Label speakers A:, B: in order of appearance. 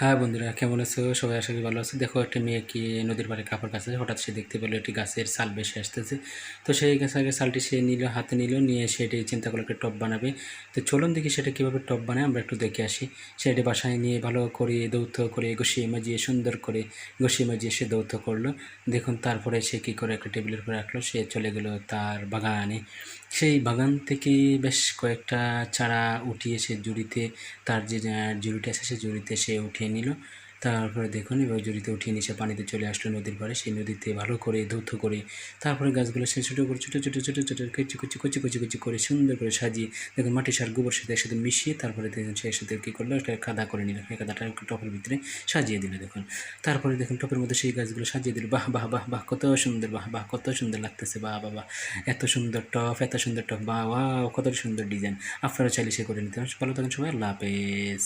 A: হ্যাঁ বন্ধুরা, কেমন আছো সবাই? আশা করি ভালো আছো। দেখো, একটা মেয়ে কি নদীর পাড়ে কাপড় কাছে, হঠাৎ সে দেখতে পেলো একটি গাছের ছাল বেশি আসতেছে। তো সেই গাছের ছালটি সে নিল, হাতে নিল, নিয়ে সেটি চিন্তা করলো একটা টব বানাবে। তো চলুন দেখি সেটা কীভাবে টব বানায়, আমরা একটু দেখে আসি। সেটি বাসায় নিয়ে ভালো করে দৌত করে গুছিয়ে মাজিয়ে সুন্দর করে গুছিয়ে মাজিয়ে সে দৌত করলো। দেখুন তারপরে সে কী করে একটা টেবিলের উপরে রাখলো, সে চলে গেল তার বাগানে। সেই বাগান থেকে বেশ কয়েকটা চারা উঠিয়ে সে জুড়িতে, তার যে জুড়িটা আছে সে জুড়িতে সে উঠিয়ে নিল। তারপরে দেখুন এবার জুড়িতে উঠিয়ে নিয়ে সে পানিতে চলে আসলো নদীর পাড়ে। সেই নদীতে ভালো করে ধৌত করে তারপরে গাছগুলো সে ছোটো করে ছোটো ছোটো ছোটো ছোটো কুচি কুচি কুচি কুচি কুচি করে সুন্দর করে সাজিয়ে, দেখুন মাটি সার গোবর সাথে একসাথে মিশিয়ে তারপরে দেখুন সে একসাথে কী করলো, একটা কাদা করে নিল। সেই কাদাটা একটু টপের ভিতরে সাজিয়ে দিল। দেখুন তারপরে দেখুন টপের মধ্যে সেই গাছগুলো সাজিয়ে দিল। বাহ বাহ বাহ বাহ, কত সুন্দর! বাহ বাহ, কত সুন্দর লাগতেছে! বাহ বাহ বাহ, এত সুন্দর টপ, এত সুন্দর টপ! বাহ বাহ, কত সুন্দর ডিজাইন! আপনারা চাইলে সে করে নিতে পারেন। ভালো থাকুন সবাই, আল্লাহ হাফেজ।